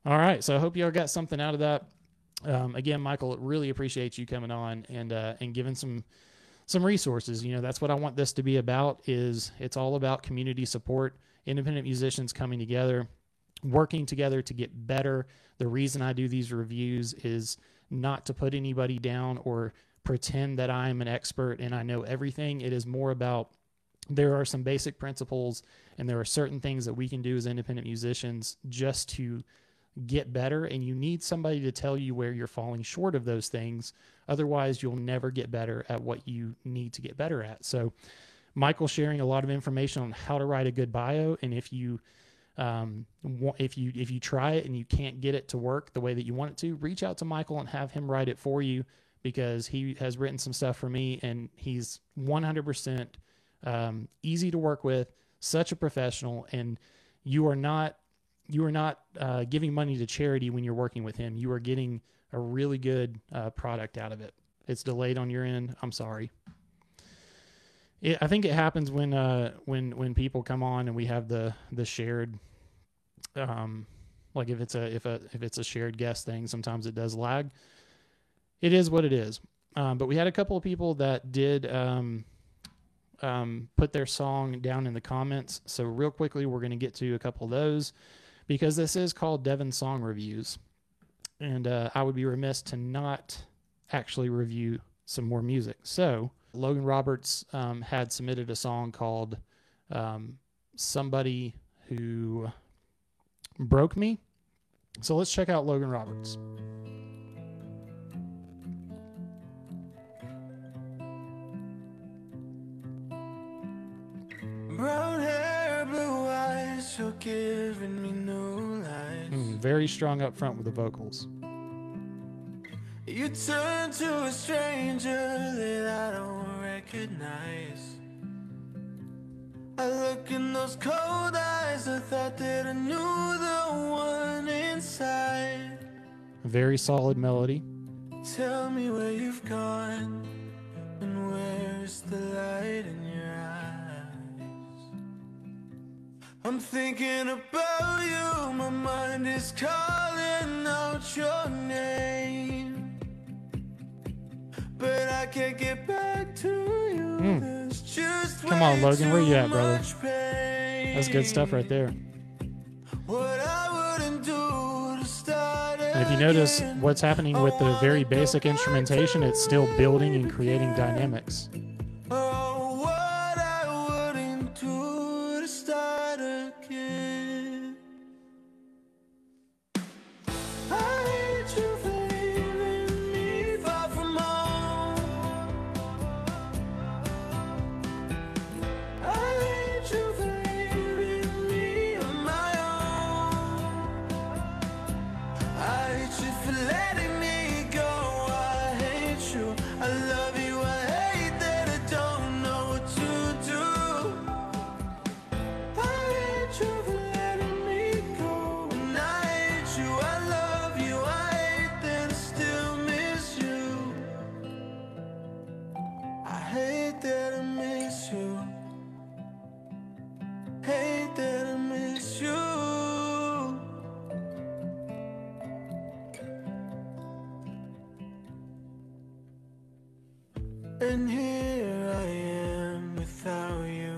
All right. So I hope y'all got something out of that. Again, Michael, really appreciate you coming on and giving some resources. You know, that's what I want this to be about. Is it's all about community support, independent musicians coming together, working together to get better. The reason I do these reviews is not to put anybody down or pretend that I'm an expert and I know everything. It is more about there are some basic principles and there are certain things that we can do as independent musicians just to get better, and you need somebody to tell you where you're falling short of those things. Otherwise, you'll never get better at what you need to get better at. So Michael sharing a lot of information on how to write a good bio, and if you try it and you can't get it to work the way that you want it to, reach out to Michael and have him write it for you, because he has written some stuff for me and he's 100% easy to work with, such a professional, and you are not giving money to charity when you're working with him. You are getting a really good product out of it. It's delayed on your end. I'm sorry. I think it happens when people come on and we have the shared, like if it's a shared guest thing, sometimes it does lag. It is what it is. But we had a couple of people that did put their song down in the comments. So real quickly, we're going to get to a couple of those, because this is called Devin Song Reviews. And I would be remiss to not actually review some more music. So Logan Roberts had submitted a song called Somebody Who Broke Me. So let's check out Logan Roberts. Brown hair, blue eyes, you're giving me new light. Very strong up front with the vocals. You turn to a stranger that I don't recognize. I look in those cold eyes, I thought that I knew the one inside. Very solid melody. Tell me where you've gone, and where's the light in your eyes. I'm thinking about you, my mind is calling out your name, but I can't get back to you. There's just Come on, Logan, where you at, brother? pain. That's good stuff right there. What I wouldn't do to start And if you notice what's happening with the very basic instrumentation, it's still building and creating dynamics. Oh, what I wouldn't do to start again. I hate you for leaving me far from home. I hate you for leaving me on my own. I hate you for letting me go. I hate you. I love you. I hate that I don't know what to do. I hate you for letting me go. And I hate you. I love you. I hate that I still miss you. I hate that I miss you. Hate that I miss you. And here I am without you,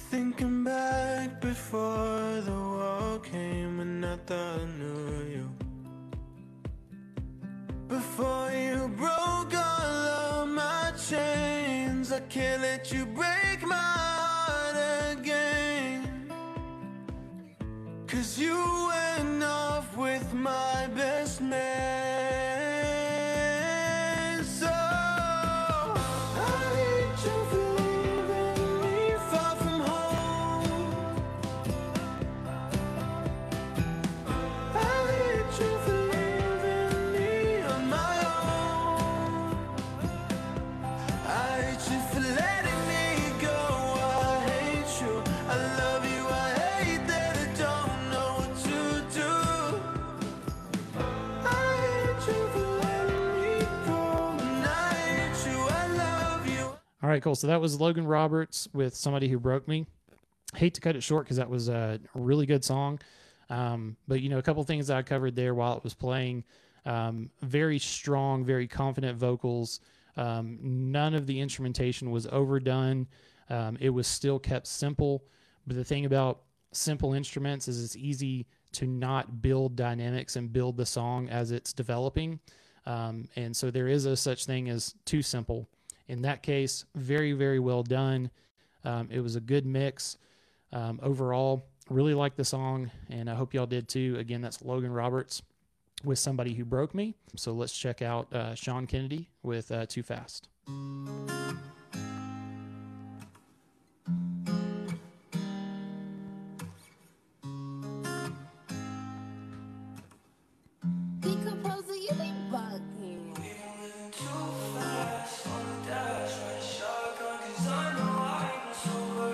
thinking back before the wall came and I thought I knew you. Before you broke all of my chains, I can't let you break my heart again. 'Cause you went off with my best man. So I hate you for leaving me far from home. I hate you for leaving me on my own. I hate you for letting me go. I hate you. I love you. I hate that I don't know what to do. I hate you for letting me go. And I hate you. I love you. All right, cool. So that was Logan Roberts with Somebody Who Broke Me. hate to cut it short because that was a really good song. But, a couple things that I covered there while it was playing. Very strong, very confident vocals. None of the instrumentation was overdone. It was still kept simple. But the thing about simple instruments is it's easy to not build dynamics and build the song as it's developing. And so there is a such thing as too simple. In that case, very, very well done. It was a good mix. Overall, really liked the song, and I hope y'all did too. Again, that's Logan Roberts with Somebody Who Broke Me. So let's check out Sean Kennedy with Too Fast.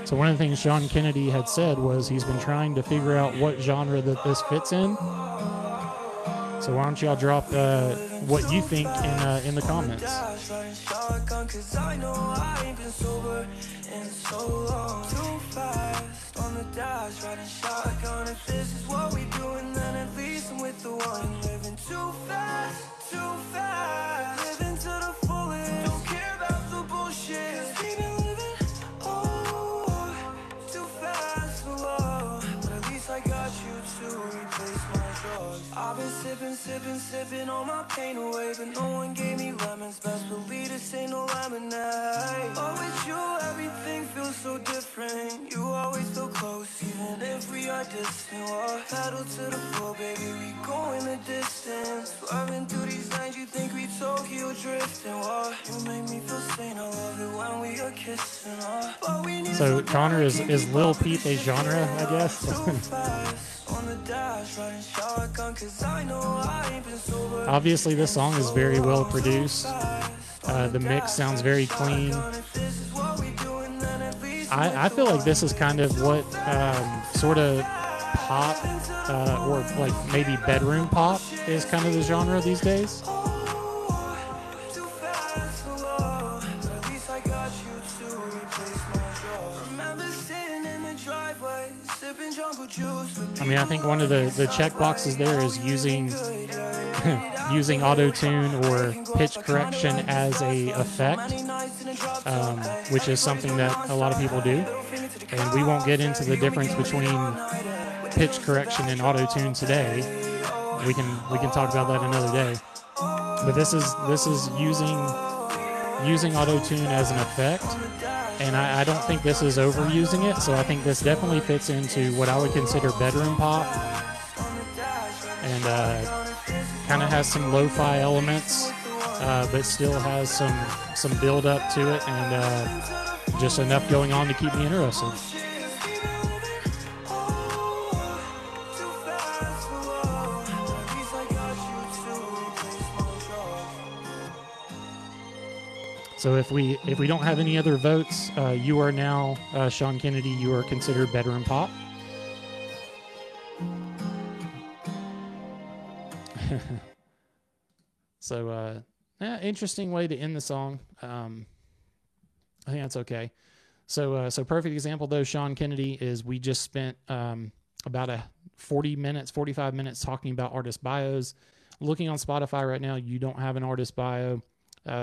So one of the things Sean Kennedy had said was he's been trying to figure out what genre that this fits in. So why don't y'all drop what you think in the comments. I've been sipping on my pain away, but no one gave me lemons. Best believe this ain't no lemonade. But with you, everything feels so different. You always feel close, even if we are distant. Walk pedal to the floor, baby, we going the distance. Swerving through these lines, you think we Tokyo drifting. Walk, you make me feel sane. I love it when we are kissing. But we need So Connor, is Lil Peep a genre, I guess? Obviously, this song is very well produced. The mix sounds very clean. I feel like this is kind of what sort of pop or like maybe bedroom pop is kind of the genre these days. I mean, I think one of the check boxes there is using using auto-tune or pitch correction as a effect, which is something that a lot of people do. And we won't get into the difference between pitch correction and auto-tune today. We can talk about that another day. But this is using auto-tune as an effect. And I don't think this is overusing it, so I think this definitely fits into what I would consider bedroom pop. And kind of has some lo-fi elements, but still has some build up to it, and just enough going on to keep me interested. So if we don't have any other votes, you are now, Sean Kennedy, you are considered bedroom pop. So, interesting way to end the song. I think that's okay. So perfect example though, Sean Kennedy, is we just spent about 45 minutes talking about artist bios. Looking on Spotify right now, you don't have an artist bio.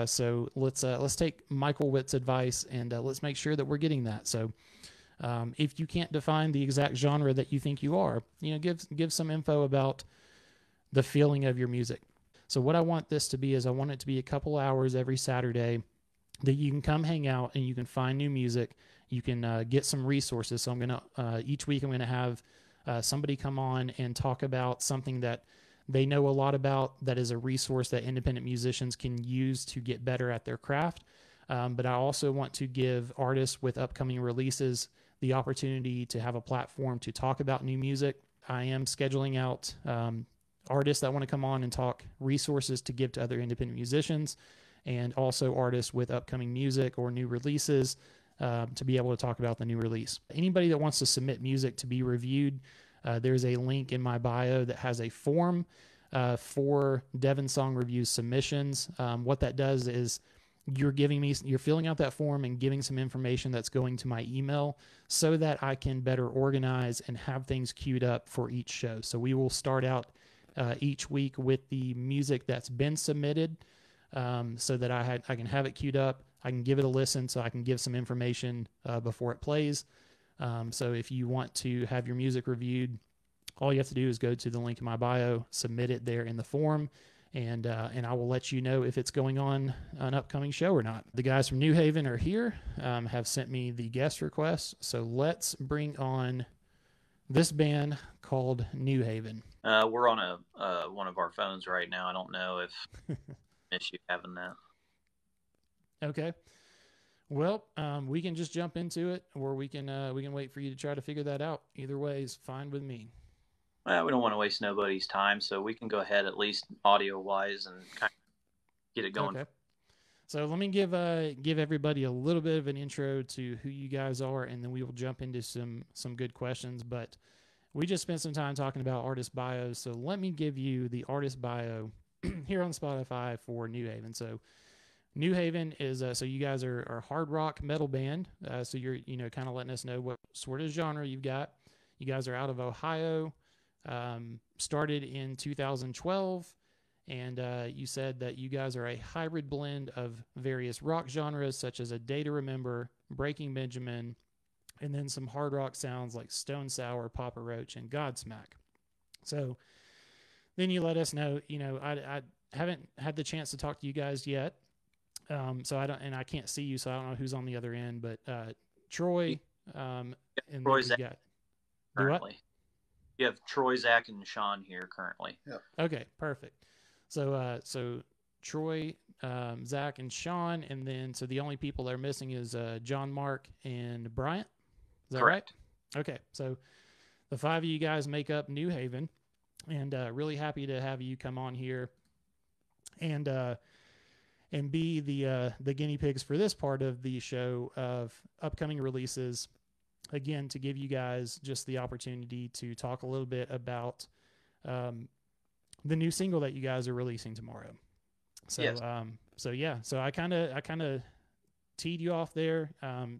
So let's take Michael Witt's advice and let's make sure that we're getting that. So if you can't define the exact genre that you think you are, give some info about the feeling of your music. So what I want this to be is I want it to be a couple hours every Saturday that you can come hang out and you can find new music. You can get some resources. So I'm going to, each week I'm going to have somebody come on and talk about something that they know a lot about, that is a resource that independent musicians can use to get better at their craft. But I also want to give artists with upcoming releases the opportunity to have a platform to talk about new music. I am scheduling out artists that want to come on and talk resources to give to other independent musicians, and also artists with upcoming music or new releases to be able to talk about the new release. Anybody that wants to submit music to be reviewed, there's a link in my bio that has a form for Devin Song Reviews submissions. What that does is you're filling out that form and giving some information that's going to my email so that I can better organize and have things queued up for each show. So we will start out each week with the music that's been submitted, so that I can have it queued up. I can give it a listen, so I can give some information before it plays. So if you want to have your music reviewed, all you have to do is go to the link in my bio, submit it there in the form, and I will let you know if it's going on an upcoming show or not. The guys from New Haven are here, have sent me the guest request, so let's bring on this band called New Haven. We're on one of our phones right now. I don't know if issue having that. Okay. Well, we can just jump into it, or we can wait for you to try to figure that out. Either way is fine with me. Well, we don't want to waste nobody's time, so we can go ahead at least audio-wise and kind of get it going. Okay. So let me give everybody a little bit of an intro to who you guys are, and then we will jump into some good questions. But we just spent some time talking about artist bios, so let me give you the artist bio here on Spotify for New Haven. So New Haven is so you guys are a hard rock metal band. So you're kind of letting us know what sort of genre you've got. You guys are out of Ohio. Started in 2012, and you said that you guys are a hybrid blend of various rock genres such as A Day to Remember, Breaking Benjamin, and then some hard rock sounds like Stone Sour, Papa Roach, and Godsmack. So then you let us know, I haven't had the chance to talk to you guys yet. So I can't see you, so I don't know who's on the other end, but Troy, and Troy's got currently. You have Troy, Zach, and Sean here currently. Yeah. Okay, perfect. So Troy, Zach, and Sean, and then so the only people that are missing is John, Mark, and Bryant. Is that Correct. right? Okay, so the five of you guys make up New Haven, and really happy to have you come on here and be the guinea pigs for this part of the show of upcoming releases. Again, to give you guys just the opportunity to talk a little bit about the new single that you guys are releasing tomorrow. So, yes. So I kind of teed you off there.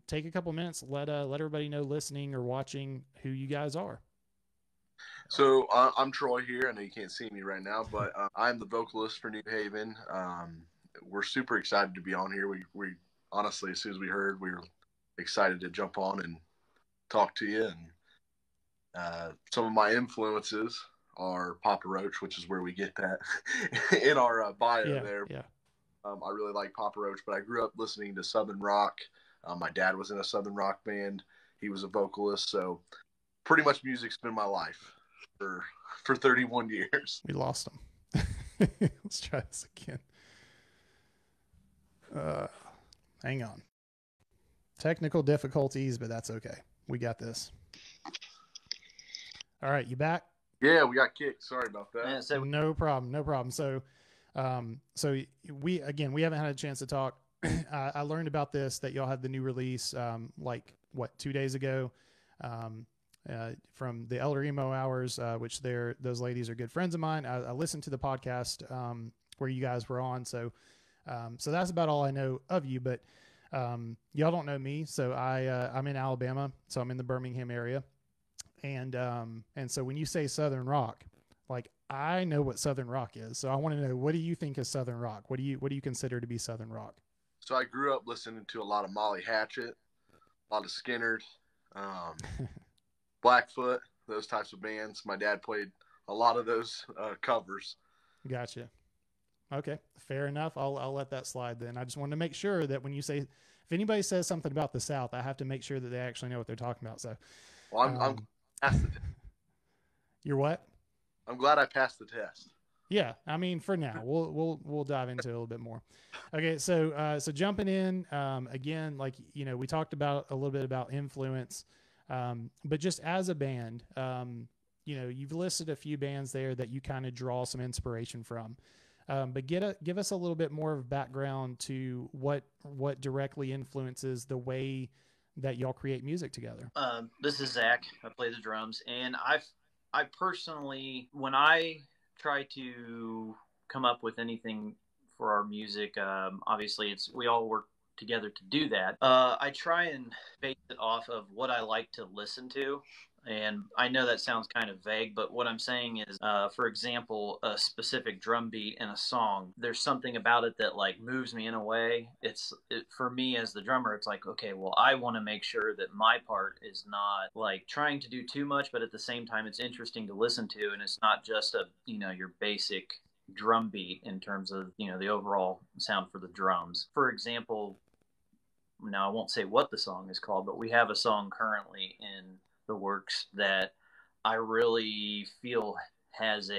Take a couple minutes, let everybody know listening or watching who you guys are. So I'm Troy here. I know you can't see me right now, but I'm the vocalist for New Haven. We're super excited to be on here. We honestly, as soon as we heard, we were excited to jump on and talk to you. And some of my influences are Papa Roach, which is where we get that in our bio there. Yeah. I really like Papa Roach, but I grew up listening to Southern rock. My dad was in a Southern rock band. He was a vocalist, so pretty much music's been my life for 31 years. We lost him. Let's try this again. Hang on. Technical difficulties, but that's okay. We got this. All right, you back? Yeah, we got kicked. Sorry about that. Yeah, so No problem. So we haven't had a chance to talk. I learned about this, that y'all had the new release, 2 days ago, from the Elder Emo Hours, which those ladies are good friends of mine. I listened to the podcast, where you guys were on. So that's about all I know of you, but, y'all don't know me. So I'm in Alabama, so I'm in the Birmingham area. And so when you say Southern rock, I know what Southern rock is. So I want to know, what do you think is Southern rock? What do you consider to be Southern rock? So I grew up listening to a lot of Molly Hatchet, a lot of Skinner, Blackfoot, those types of bands. My dad played a lot of those covers. Gotcha. Okay, fair enough. I'll let that slide then. I just wanted to make sure that when you say, if anybody says something about the South, I have to make sure that they actually know what they're talking about. So, well, I'm past the test. You're what? I'm glad I passed the test. Yeah, I mean, for now, we'll dive into it a little bit more. Okay, so jumping in again, we talked about a little bit about influence, but just as a band, you've listed a few bands there that you kind of draw some inspiration from. But give us a little bit more of background to what directly influences the way that y'all create music together. This is Zach. I play the drums, and I personally, when I try to come up with anything for our music. Obviously, we all work together to do that. I try and base it off of what I like to listen to. And I know that sounds kind of vague, but what I'm saying is, for example, a specific drum beat in a song, there's something about it that like moves me in a way. For me as the drummer, it's like, okay, well, I want to make sure that my part is not like trying to do too much, but at the same time, it's interesting to listen to. And it's not just your basic drum beat in terms of, the overall sound for the drums. For example, now I won't say what the song is called, but we have a song currently in the works that I really feel has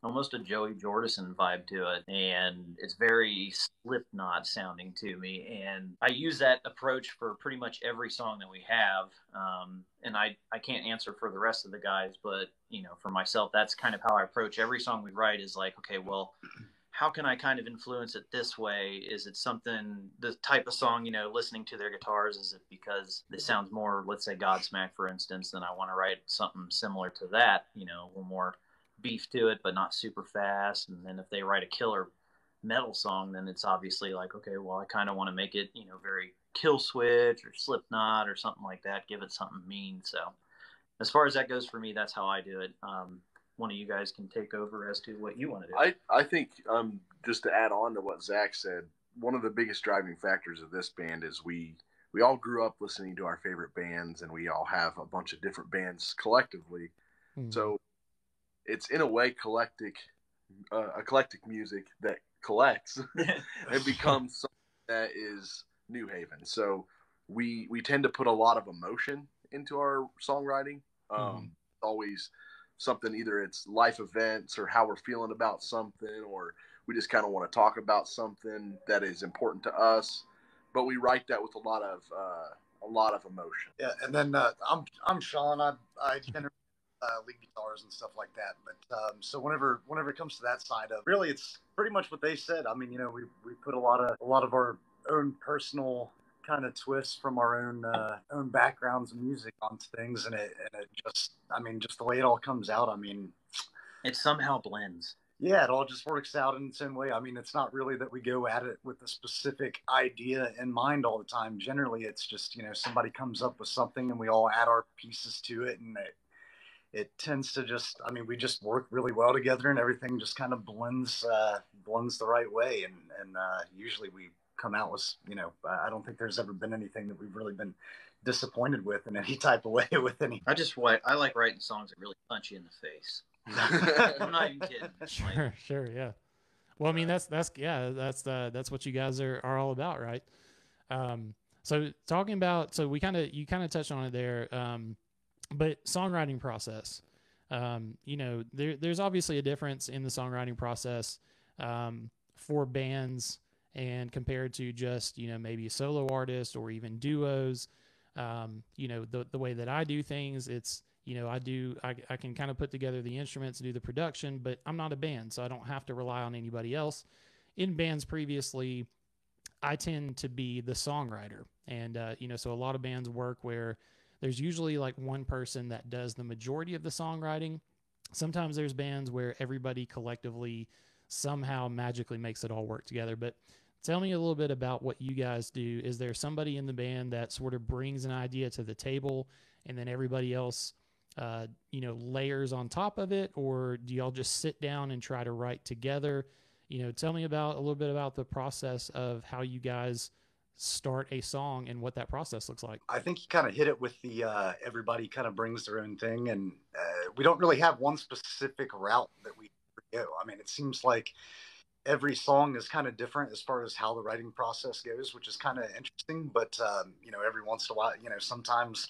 almost a Joey Jordison vibe to it, and it's very Slipknot sounding to me. And I use that approach for pretty much every song that we have. And I can't answer for the rest of the guys, but for myself, that's kind of how I approach every song we write. Is like, okay, well, how can I kind of influence it this way? Is it something, the type of song, listening to their guitars, is it because this sounds more, let's say Godsmack, for instance, then I want to write something similar to that, a little more beef to it, but not super fast. And then if they write a killer metal song, then it's obviously like, okay, well, I kind of want to make it, very Kill Switch or Slipknot or something like that, give it something mean. So as far as that goes for me, that's how I do it. One of you guys can take over as to what you want to do. I think just to add on to what Zach said, one of the biggest driving factors of this band is we all grew up listening to our favorite bands, and we all have a bunch of different bands collectively. Mm-hmm. So it's in a way eclectic music that collects and becomes something that is New Haven. So we tend to put a lot of emotion into our songwriting. Always something, either it's life events or how we're feeling about something, or we just kind of want to talk about something that is important to us, but we write that with a lot of emotion. Yeah. And then I'm Sean. I generally lead guitars and stuff like that. But so whenever it comes to that side of, really, it's pretty much what they said. I mean, we put a lot of our own personal kind of twists from our own backgrounds and music onto things, and it just, just the way it all comes out, it somehow blends. Yeah, it all just works out in its own way. It's not really that we go at it with a specific idea in mind all the time. Generally, it's just, somebody comes up with something and we all add our pieces to it, and it tends to just, we just work really well together, and everything just kind of blends the right way, and usually we come out with, I don't think there's ever been anything that we've really been disappointed with in any type of way with any. I like writing songs that really punch you in the face. I'm not even kidding. Sure, yeah. Well, that's what you guys are all about, right? So talking about, you kind of touched on it there, but songwriting process, there's obviously a difference in the songwriting process for bands and compared to just, maybe solo artists or even duos. The way that I do things, it's, I can kind of put together the instruments, do the production, but I'm not a band, so I don't have to rely on anybody else. In bands previously, I tend to be the songwriter. And, so a lot of bands work where there's usually like one person that does the majority of the songwriting. Sometimes there's bands where everybody collectively somehow magically makes it all work together. But tell me a little bit about what you guys do. Is there somebody in the band that sort of brings an idea to the table and then everybody else, layers on top of it? Or do y'all just sit down and try to write together? Tell me a little bit about the process of how you guys start a song and what that process looks like. I think you kind of hit it with the everybody kind of brings their own thing, and we don't really have one specific route that we go. It seems like every song is kind of different as far as how the writing process goes, which is kind of interesting. But every once in a while, sometimes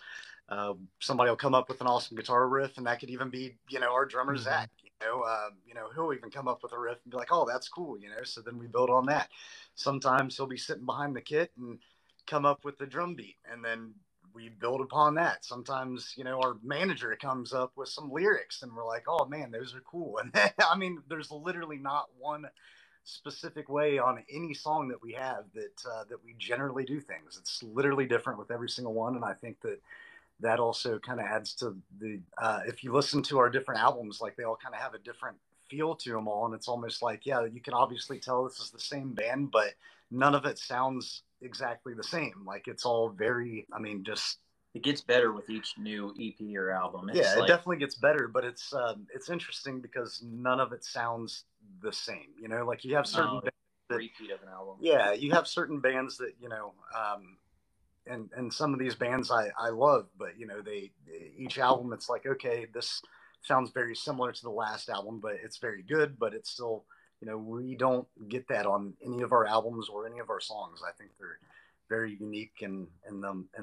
somebody will come up with an awesome guitar riff, and that could even be our drummer Zach. He'll even come up with a riff and be like, oh, that's cool, so then we build on that. Sometimes he'll be sitting behind the kit and come up with the drum beat, and then we build upon that. Sometimes, our manager comes up with some lyrics, and we're like, oh man, those are cool. And then, there's literally not one specific way on any song that we have that we generally do things. It's literally different with every single one, and I think that also kind of adds to the if you listen to our different albums, like they all kind of have a different feel to them all, and it's almost like, yeah, you can obviously tell this is the same band, but none of it sounds exactly the same. Like, it's all very, I mean, just it gets better with each new EP or album. It's yeah, like, it definitely gets better, but it's interesting because none of it sounds the same. You know, like you have certain bands that, repeat of an album. yeah, you have certain bands that, you know, and some of these bands I love, but you know, each album it's like, okay, this sounds very similar to the last album, but it's very good, but it's still, you know, we don't get that on any of our albums or any of our songs. I think they're very unique in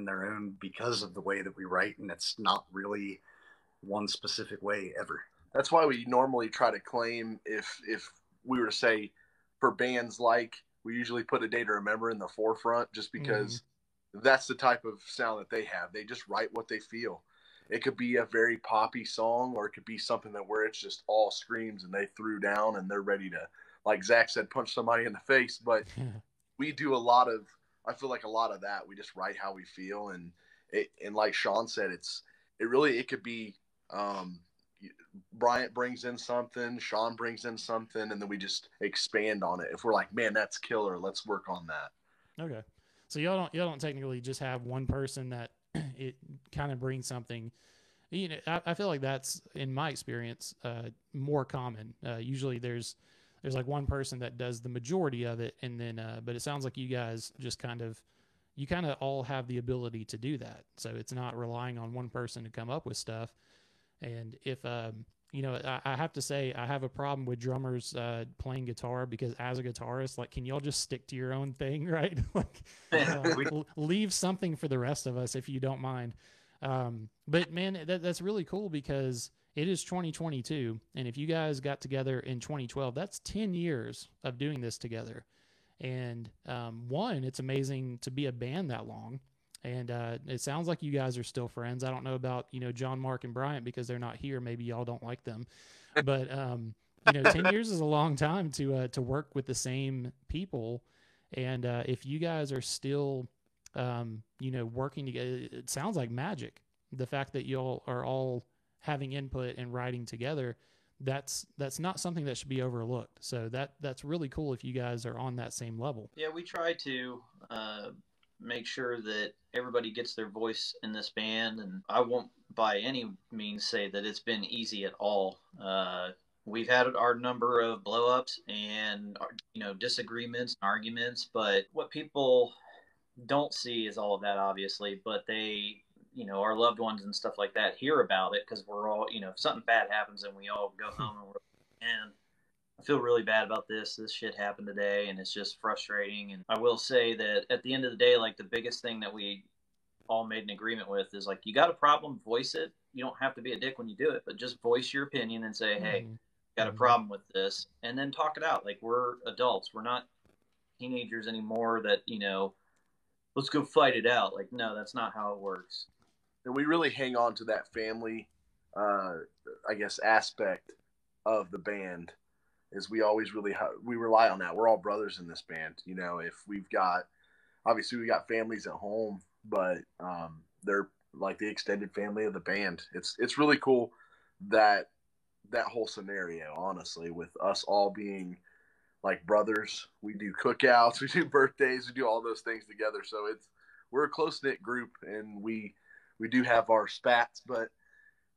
their own because of the way that we write, and it's not really one specific way ever. That's why we normally try to claim, if we were to say for bands, like, we usually put A Day to Remember in the forefront, just because that's the type of sound that they have. They just write what they feel. It could be a very poppy song, or it could be something that where it's just all screams and they threw down and they're ready to, like Zach said, punch somebody in the face. But we do a lot of, I feel like a lot of that. We just write how we feel, and like Sean said, it could be Bryant brings in something, Sean brings in something, and then we just expand on it. If we're like, man, that's killer, let's work on that. Okay, so y'all don't technically just have one person that it kind of brings something. You know, I feel like that's, in my experience, more common. Usually there's like one person that does the majority of it, and then but it sounds like you guys just kind of all have the ability to do that. So it's not relying on one person to come up with stuff. And if you know, I have to say, I have a problem with drummers playing guitar, because as a guitarist, like, can y'all just stick to your own thing, right? Like, leave something for the rest of us if you don't mind. But man, that's really cool, because it is 2022, and if you guys got together in 2012, that's 10 years of doing this together. And it's amazing to be a band that long. And it sounds like you guys are still friends. I don't know about, you know, John, Mark, and Bryant, because they're not here. Maybe y'all don't like them. But, you know, 10 years is a long time to work with the same people. And if you guys are still, you know, working together, it sounds like magic. The fact that y'all are all having input and writing together, that's not something that should be overlooked. So that's really cool if you guys are on that same level. Yeah, we try to make sure that everybody gets their voice in this band, and I won't by any means say that it's been easy at all. We've had our number of blow-ups and, you know, disagreements, arguments, but what people don't see is all of that, obviously, but they, you know, our loved ones and stuff like that hear about it, because we're all, you know, if something bad happens and we all go home and we're, man, I feel really bad about this shit happened today, and it's just frustrating. And I will say that at the end of the day, like, the biggest thing that we all made an agreement with is, like, you got a problem, voice it. You don't have to be a dick when you do it, but just voice your opinion and say, hey, got a problem with this, and then talk it out. Like, we're adults. We're not teenagers anymore that, you know, let's go fight it out. Like, no, that's not how it works. And we really hang on to that family, I guess, aspect of the band. Is we always we rely on that. We're all brothers in this band. You know, if we got families at home, but they're like the extended family of the band. It's really cool that whole scenario, honestly, with us all being like brothers. We do cookouts, we do birthdays, we do all those things together. So we're a close-knit group, and we do have our spats, but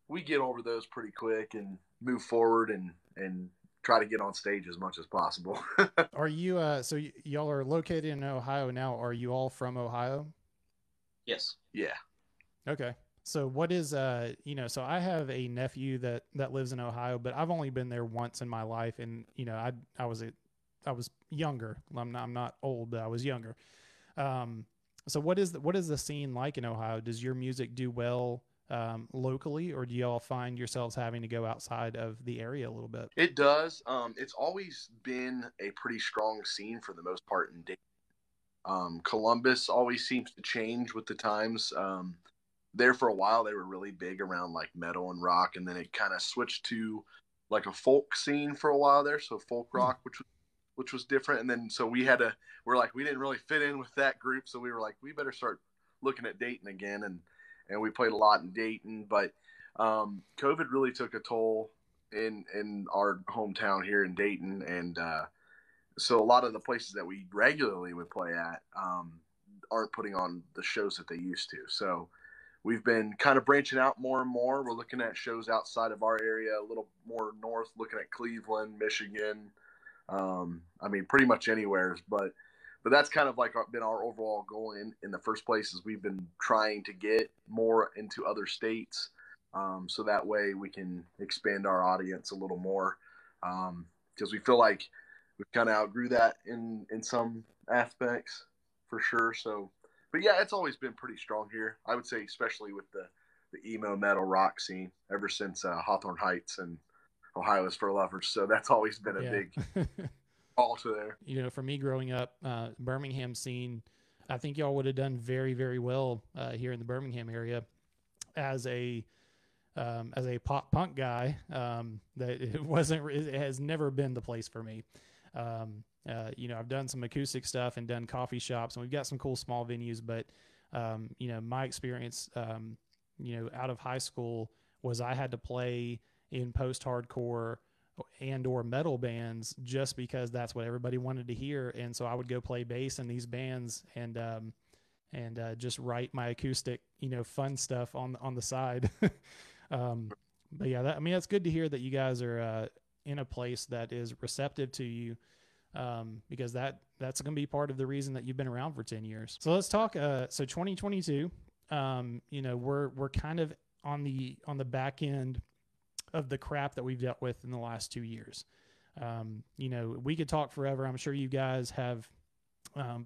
we get over those pretty quick and move forward and try to get on stage as much as possible. Are you so y'all are located in Ohio now? Are you all from Ohio? Yes. Yeah. Okay. So what is you know, so I have a nephew that lives in Ohio, but I've only been there once in my life, and you know, I was younger. I'm not old, but I was younger. So what is the scene like in Ohio? Does your music do well locally, or do y'all find yourselves having to go outside of the area a little bit? It does. It's always been a pretty strong scene for the most part in Dayton. Columbus always seems to change with the times. There for a while, they were really big around like metal and rock, and then it kind of switched to like a folk scene for a while there. So folk rock, which was different. And then so we didn't really fit in with that group, so we were like, we better start looking at Dayton again, and we played a lot in Dayton. But COVID really took a toll in our hometown here in Dayton, and so a lot of the places that we regularly would play at aren't putting on the shows that they used to. So we've been kind of branching out more and more. We're looking at shows outside of our area, a little more north, looking at Cleveland, Michigan. I mean, pretty much anywhere, but that's kind of like been our overall goal in the first place, is we've been trying to get more into other states, so that way we can expand our audience a little more, because we feel like we've kind of outgrew that in some aspects for sure. So, but yeah, it's always been pretty strong here, I would say, especially with the emo metal rock scene ever since Hawthorne Heights and Ohio is for Lovers. So that's always been a big call to there. You know, for me growing up, Birmingham scene, I think y'all would have done very, very well here in the Birmingham area as a pop punk guy. That it has never been the place for me. You know, I've done some acoustic stuff and done coffee shops, and we've got some cool small venues, but you know, my experience, you know, out of high school was I had to play in post-hardcore and or metal bands just because that's what everybody wanted to hear. And so I would go play bass in these bands and just write my acoustic, you know, fun stuff on the side. But yeah, I mean, that's good to hear that you guys are in a place that is receptive to you, because that's going to be part of the reason that you've been around for 10 years. So let's talk. So 2022, you know, we're kind of on the back end of the crap that we've dealt with in the last 2 years. You know, we could talk forever. I'm sure you guys have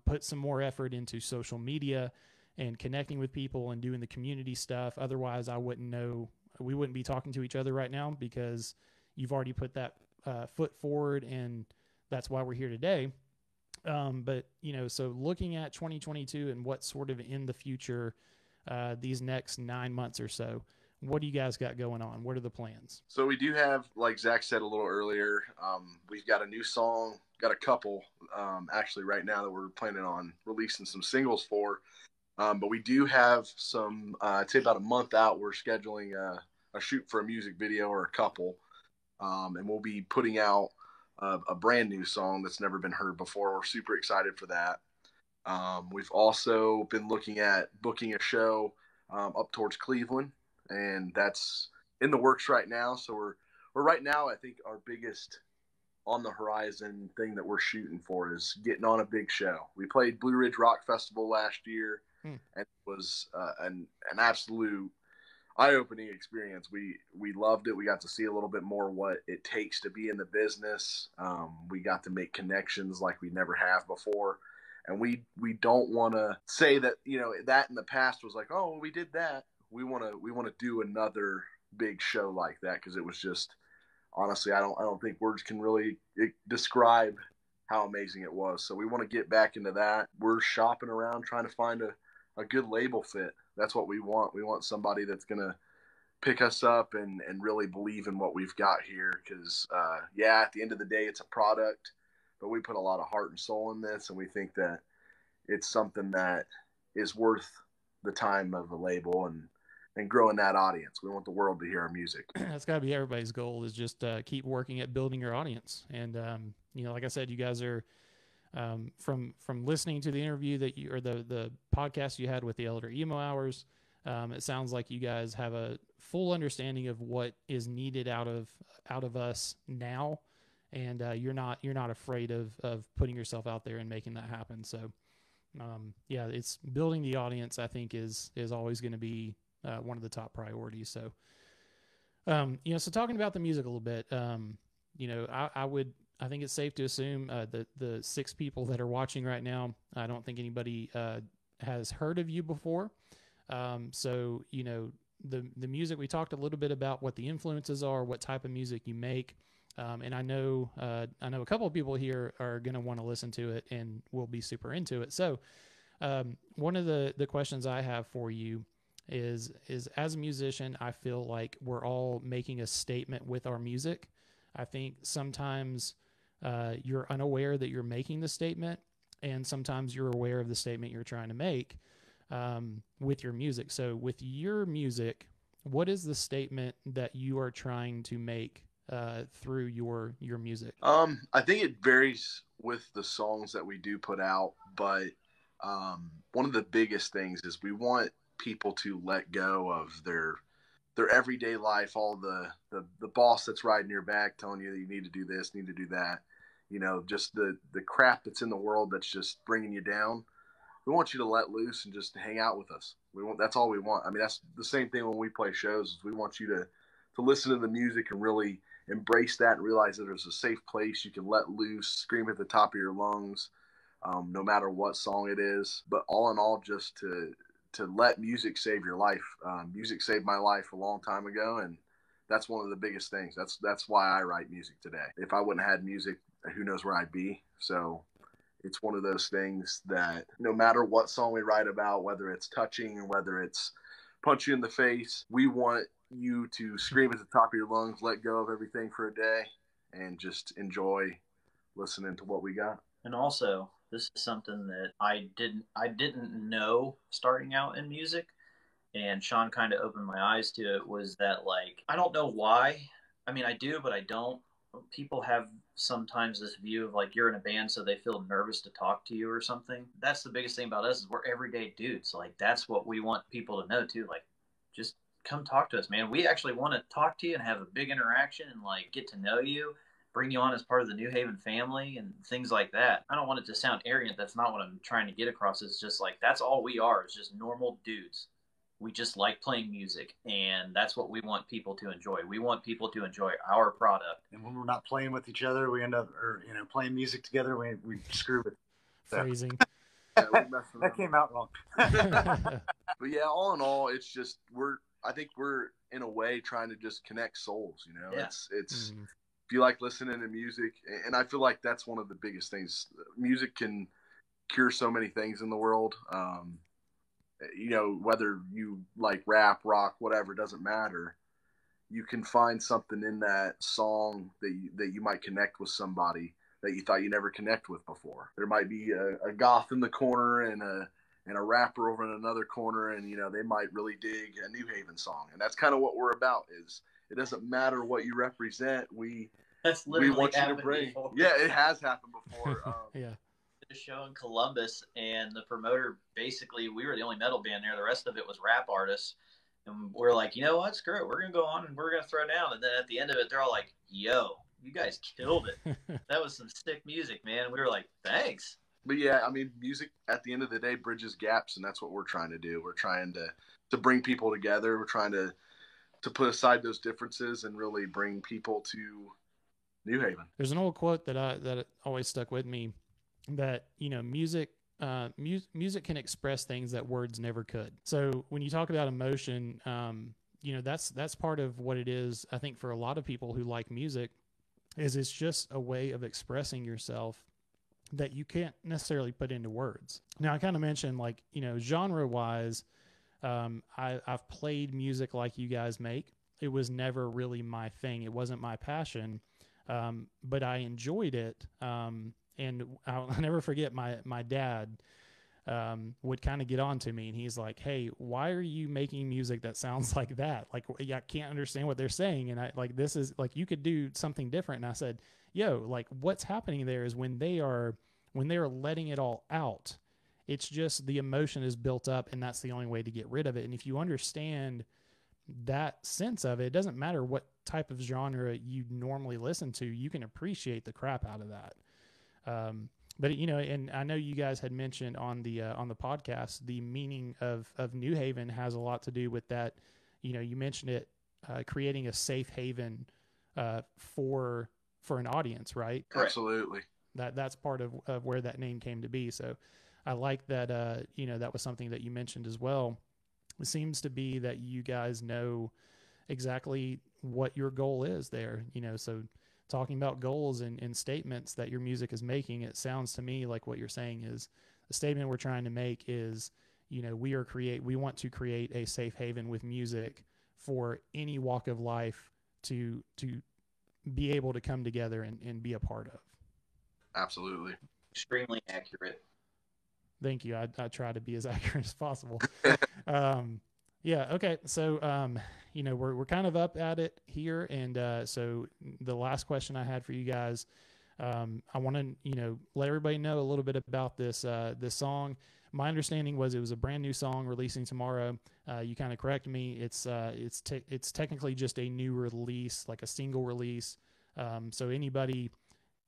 put some more effort into social media and connecting with people and doing the community stuff. Otherwise, we wouldn't be talking to each other right now, because you've already put that foot forward, and that's why we're here today. But, you know, so looking at 2022 and what's sort of in the future, these next 9 months or so, what do you guys got going on? What are the plans? So we do have, like Zach said a little earlier, we've got a new song, got a couple actually right now that we're planning on releasing some singles for. But we do have some, I'd say about a month out, we're scheduling a shoot for a music video or a couple. And we'll be putting out a brand new song that's never been heard before. We're super excited for that. We've also been looking at booking a show up towards Cleveland, and that's in the works right now. So we're right now, I think our biggest on the horizon thing that we're shooting for is getting on a big show. We played Blue Ridge Rock Festival last year, and it was an absolute eye-opening experience. We loved it. We got to see a little bit more what it takes to be in the business. We got to make connections like we never have before. And we don't want to say that, you know, that in the past was like, oh, we did that. We want to do another big show like that, because it was just, honestly, I don't think words can really describe how amazing it was. So we want to get back into that. We're shopping around trying to find a good label fit. That's what we want. We want somebody that's going to pick us up and really believe in what we've got here. Because, yeah, at the end of the day, it's a product, but we put a lot of heart and soul in this, and we think that it's something that is worth the time of the label and growing that audience. We want the world to hear our music. That's got to be everybody's goal, is just keep working at building your audience. And, you know, like I said, you guys are, from listening to the interview or the podcast you had with the Elder Emo Hours, it sounds like you guys have a full understanding of what is needed out of us now. And, you're not afraid of putting yourself out there and making that happen. So, yeah, it's building the audience, I think is always going to be, one of the top priorities. So, you know, so talking about the music a little bit, you know, I think it's safe to assume that the 6 people that are watching right now, I don't think anybody has heard of you before. So, you know, the music, we talked a little bit about what the influences are, what type of music you make. And I know a couple of people here are going to want to listen to it and will be super into it. So, one of the questions I have for you is as a musician, I feel like we're all making a statement with our music. I think sometimes you're unaware that you're making the statement, and sometimes you're aware of the statement you're trying to make with your music. So with your music, what is the statement that you are trying to make through your music? I think it varies with the songs that we do put out, but one of the biggest things is we want people to let go of their everyday life, all the boss that's riding your back telling you that you need to do this, need to do that, just the crap that's in the world that's just bringing you down. We want you to let loose and just hang out with us. That's all we want. I mean, that's the same thing when we play shows. Is we want you to listen to the music and really embrace that and realize that there's a safe place you can let loose, scream at the top of your lungs, no matter what song it is. But all in all, just to let music save your life. Music saved my life a long time ago, and that's one of the biggest things. That's why I write music today. If I wouldn't have had music, who knows where I'd be. So it's one of those things that no matter what song we write about, whether it's touching or whether it's punch you in the face, we want you to scream at the top of your lungs, let go of everything for a day, and just enjoy listening to what we got. And also, this is something that I didn't know starting out in music, and Sean kind of opened my eyes to it, was that, like, I don't know why. I mean, I do, but I don't. People have sometimes this view of, like, you're in a band, so they feel nervous to talk to you or something. That's the biggest thing about us, is we're everyday dudes. Like, that's what we want people to know too. Like, just come talk to us, man. We actually want to talk to you and have a big interaction and, like, get to know you, bring you on as part of the New Haven family and things like that. I don't want it to sound arrogant. That's not what I'm trying to get across. It's just like, that's all we are, is just normal dudes. We just like playing music, and that's what we want people to enjoy. We want people to enjoy our product. And when we're not playing with each other, we end up, playing music together. We screw it. Phrasing. Yeah, That came out wrong. But yeah, all in all, it's just I think we're in a way trying to just connect souls. Yeah. It's if you like listening to music, and I feel like that's one of the biggest things. Music can cure so many things in the world. Whether you like rap, rock, whatever, doesn't matter. You can find something in that song that you might connect with somebody that you thought you never connect with before. There might be a goth in the corner and a rapper over in another corner, and they might really dig a New Haven song. And that's kind of what we're about. Is it doesn't matter what you represent. That's literally want you to happened bring. before. Yeah, it has happened before. Yeah. A show in Columbus, and the promoter, basically, we were the only metal band there. The rest of it was rap artists. And we're like, you know what? Screw it. We're going to go on and we're going to throw down. And then at the end of it, they're all like, yo, you guys killed it. That was some sick music, man. And we were like, thanks. But yeah, I mean, music at the end of the day bridges gaps, and that's what we're trying to do. We're trying to bring people together. We're trying to put aside those differences and really bring people to New Haven. There's an old quote that always stuck with me, that music can express things that words never could. So when you talk about emotion, that's part of what it is. I think for a lot of people who like music, is it's just a way of expressing yourself that you can't necessarily put into words. Now I kind of mentioned, like, genre wise, I've played music like you guys make. It was never really my thing. It wasn't my passion, but I enjoyed it. And I'll never forget my dad would kind of get on to me, and he's like, hey, why are you making music that sounds like that? Like, I can't understand what they're saying. And I like, this is like, you could do something different. And I said, yo, like, what's happening there is when they are letting it all out, it's just the emotion is built up, and that's the only way to get rid of it. And if you understand that sense of it, it doesn't matter what type of genre you normally listen to, you can appreciate the crap out of that. But and I know you guys had mentioned on the podcast, the meaning of New Haven has a lot to do with that. You mentioned it, creating a safe haven for an audience, right? Absolutely. That's part of where that name came to be. So I like that. That was something that you mentioned as well. It seems to be that you guys know exactly what your goal is there. So talking about goals and statements that your music is making, it sounds to me like what you're saying is the statement we're trying to make is, we want to create a safe haven with music for any walk of life to be able to come together and be a part of. Absolutely. Extremely accurate. Thank you. I try to be as accurate as possible. Yeah. Okay. So, we're kind of up at it here. And, so the last question I had for you guys, I want to, let everybody know a little bit about this song. My understanding was it was a brand new song releasing tomorrow. You kind of correct me. It's technically just a new release, like a single release. So anybody,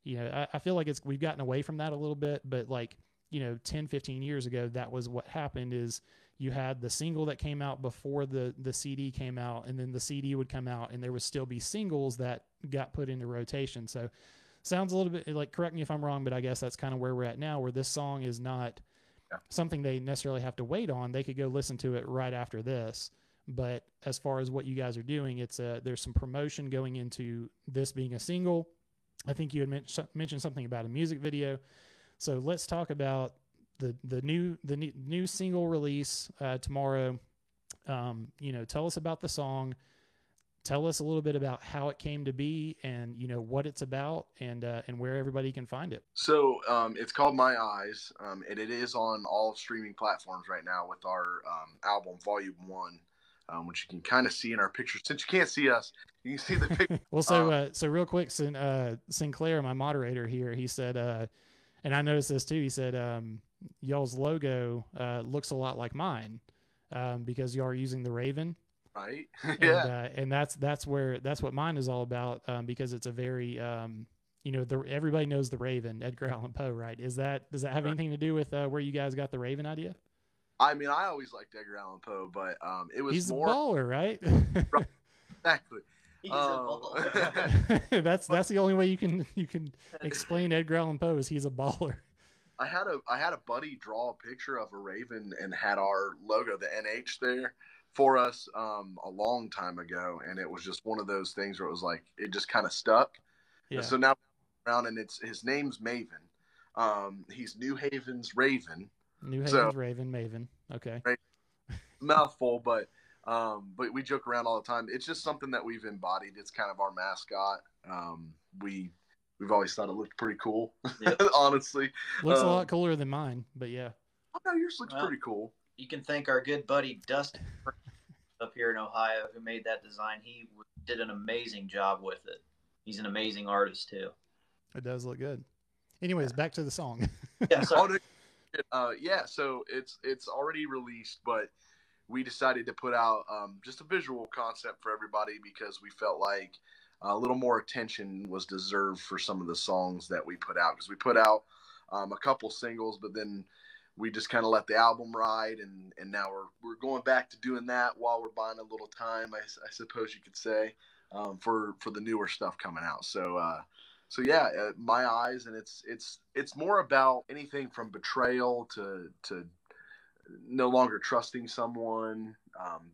I feel like we've gotten away from that a little bit, but like, 10, 15 years ago, that was what happened is you had the single that came out before the CD came out, and then the CD would come out and there would still be singles that got put into rotation. So sounds a little bit like, correct me if I'm wrong, but I guess that's kind of where we're at now, where this song is not something they necessarily have to wait on. They could go listen to it right after this. But as far as what you guys are doing, there's some promotion going into this being a single. I think you had mentioned something about a music video. So let's talk about the new single release tomorrow. Tell us about the song. Tell us a little bit about how it came to be, and what it's about, and where everybody can find it. So it's called My Eyes, and it is on all streaming platforms right now with our album Volume 1, which you can kind of see in our pictures. Since you can't see us, you can see the picture. Well, so real quick, Sinclair, my moderator here, he said, and I noticed this too, he said, y'all's logo looks a lot like mine because you are using the Raven. Right. Yeah. And that's what mine is all about, because it's a very, everybody knows the Raven, Edgar Allan Poe, right? Does that have anything to do with where you guys got the Raven idea? I mean, I always liked Edgar Allan Poe, but it was He's more. He's a baller, right? Right, exactly. He's a baller. That's the only way you can explain Edgar Allan Poe is he's a baller. I had a buddy draw a picture of a Raven and had our logo, the NH, there for us a long time ago, and it was just one of those things where it was like it just kind of stuck. Yeah. And so now around, and his name's Maven. He's New Haven's Raven. New Haven's Raven, Maven. Okay. Right. Mouthful, but we joke around all the time. It's just something that we've embodied. It's kind of our mascot. We've always thought it looked pretty cool. Yep. Honestly, looks a lot cooler than mine, but yeah. Oh no, yours looks pretty cool. You can thank our good buddy Dustin up here in Ohio who made that design. He did an amazing job with it. He's an amazing artist too. It does look good. Anyways, back to the song. Yeah, so it's already released, but we decided to put out just a visual concept for everybody because we felt like a little more attention was deserved for some of the songs that we put out, because we put out a couple singles, but then we just kind of let the album ride, and now we're going back to doing that while we're buying a little time, I suppose you could say, for the newer stuff coming out. So yeah, My Eyes, and it's more about anything from betrayal to no longer trusting someone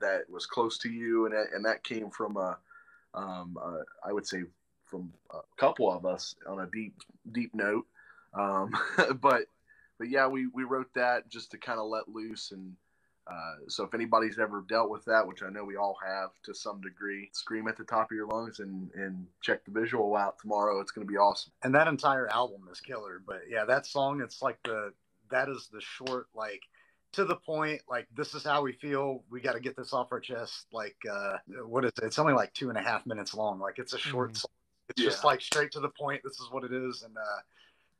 that was close to you, and that came from I would say from a couple of us on a deep note, but yeah, we wrote that just to kind of let loose, and so if anybody's ever dealt with that, which I know we all have to some degree, scream at the top of your lungs and check the visual out tomorrow. It's going to be awesome. And that entire album is killer. But yeah, that song, it's like that is the short, like, to the point, like, this is how we feel. We got to get this off our chest. Like, what is it? It's only like 2.5 minutes long. Like, it's a short song. It's just like straight to the point. This is what it is. And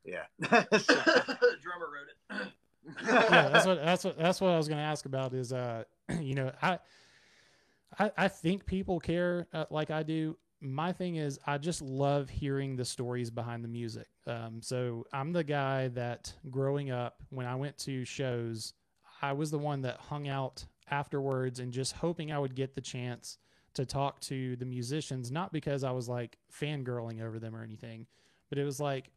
yeah. The drummer wrote it. Yeah, that's what I was going to ask about is, I think people care like I do. My thing is, I just love hearing the stories behind the music. So I'm the guy that growing up, when I went to shows, I was the one that hung out afterwards and just hoping I would get the chance to talk to the musicians, not because I was like fangirling over them or anything, but it was like,